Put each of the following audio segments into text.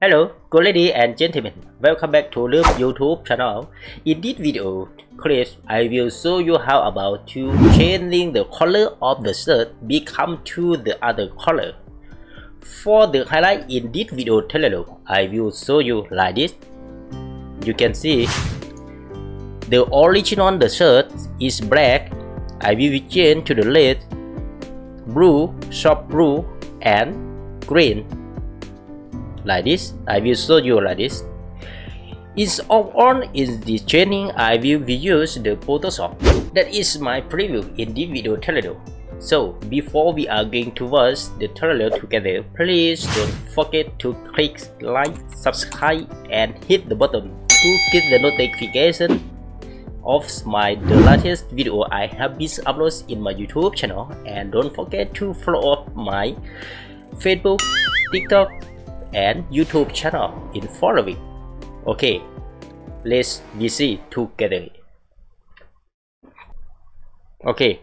Hello, good ladies and gentlemen, welcome back to Leum YouTube channel. In this video clip, I will show you how about to changing the color of the shirt become to the other color. For the highlight in this video tutorial, I will show you like this. You can see the original the shirt is black. I will change to the red, blue, soft blue, and green. Like this, I will show you like this. It's all on in this training. I will use the Photoshop. That is my preview in this video tutorial. So before we are going to watch the tutorial together, please don't forget to click like, subscribe, and hit the button to get the notification of the latest video I have been uploaded in my YouTube channel. And don't forget to follow up my Facebook, TikTok, and YouTube channel in following. Okay, let's see together. Okay,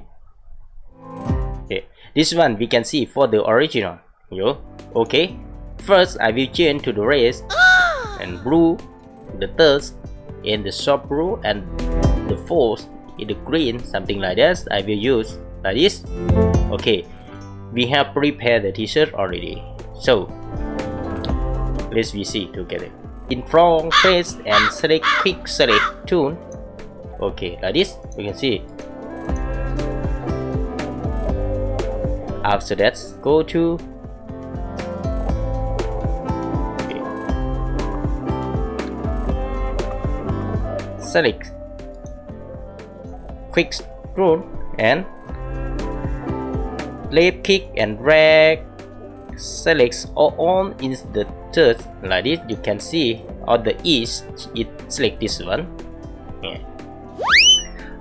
this one we can see for the original. Okay, first I will change to the red and blue, the third in the soft blue, and the fourth in the green, something like that. I will use like this. Okay, we have prepared the t-shirt already, so let's see together. In front face and select quick select tool. Okay, like this you can see. After that, go to select quick scroll and left click and drag. Select all on in the third like this. You can see on the east it select this one.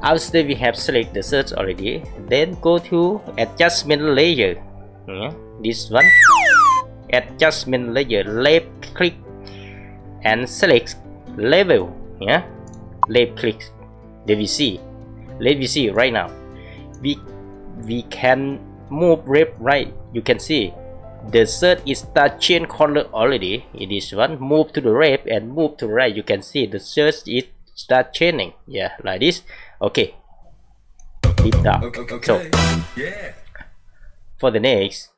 After we have select the search already, then go to adjustment layer. This one, adjustment layer, left click and select level. Left click. Let me see. Let me see right now. We can move left right. You can see the shirt is start change color already. In this one, move to the left and move to the right. You can see the shirt is start changing. Yeah, like this. Okay, deep down. Okay. So yeah, for the next,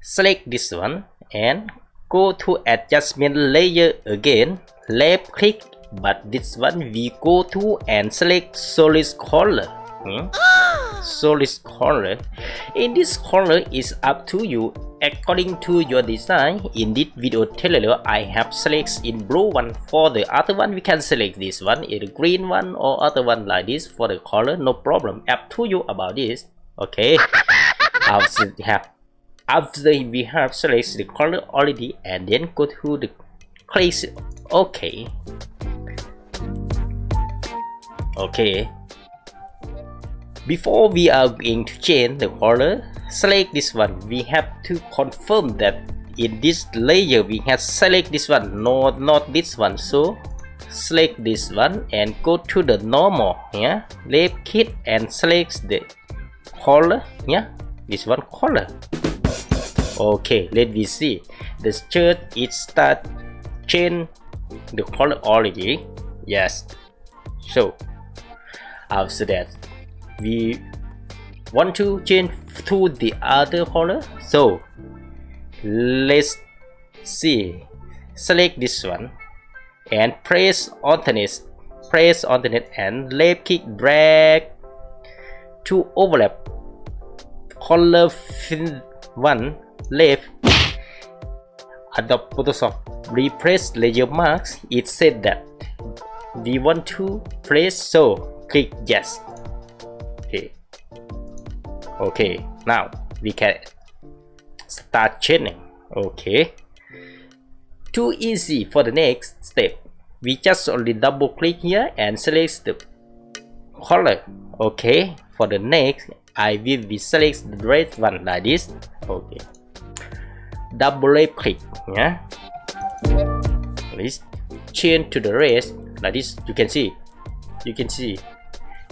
select this one and go to adjustment layer again, left click, but this one we go to and select solid color. Solid color. In this color is up to you according to your design. In this video tutorial, I have select in blue one. For the other one, we can select this one, in the green one, or other one like this for the color. No problem. Up to you about this. Okay. After we have select the color already, and then go to the click. Okay. Okay. Before we are going to change the color, select this one. We have to confirm that in this layer we have select this one, not this one. So select this one and go to the normal. Left click and select the color. This one color. Okay, let me see. The shirt is start change the color already. Yes. So after that, we want to change to the other color, so let's see. Select this one and press alternate and left click, drag to overlap color one left. Adobe Photoshop replace layer marks. It said that we want to press, so click yes. Okay, now we can start changing. Okay, too easy. For the next step, we just only double click here and select the color. Okay, for the next, I will be select the red one like this. Okay, double left click. Let's change to the red like this. You can see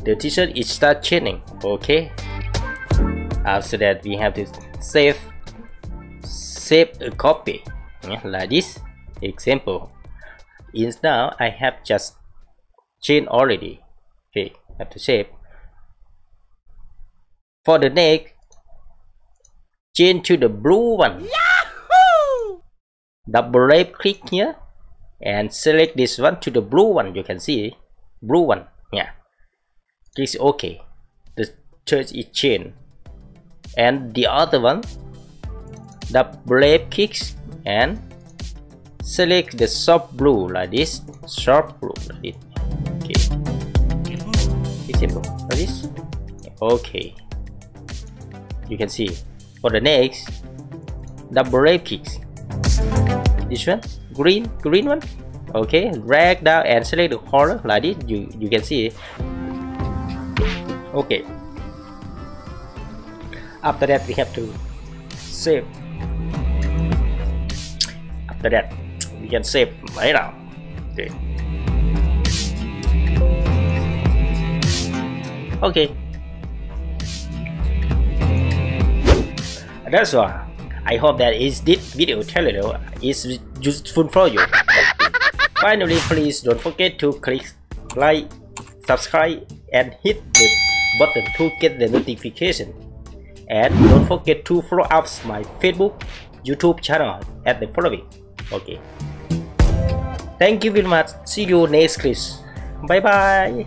the t-shirt is start changing. Okay, after that we have to save a copy. like this example. Is now I have just changed already. Okay, have to save. For the next, change to the blue one. Yahoo! Double right click here and select this one to the blue one. You can see blue one. Yeah, click OK. The search is changed. And the other one, double right click and select the soft blue like this. Soft blue like this. Okay. It's simple like this. Okay. You can see. For the next, double right click. This one, green one. Okay, drag down and select the color like this. You can see. Okay. After that, we have to save. After that, we can save right now. Okay. Okay. That's all. I hope that this video tutorial is useful for you. Finally, please don't forget to click like, subscribe, and hit the button to get the notification. And don't forget to follow up my Facebook, YouTube channel at the following. Okay. Thank you very much. See you next clip. Bye bye.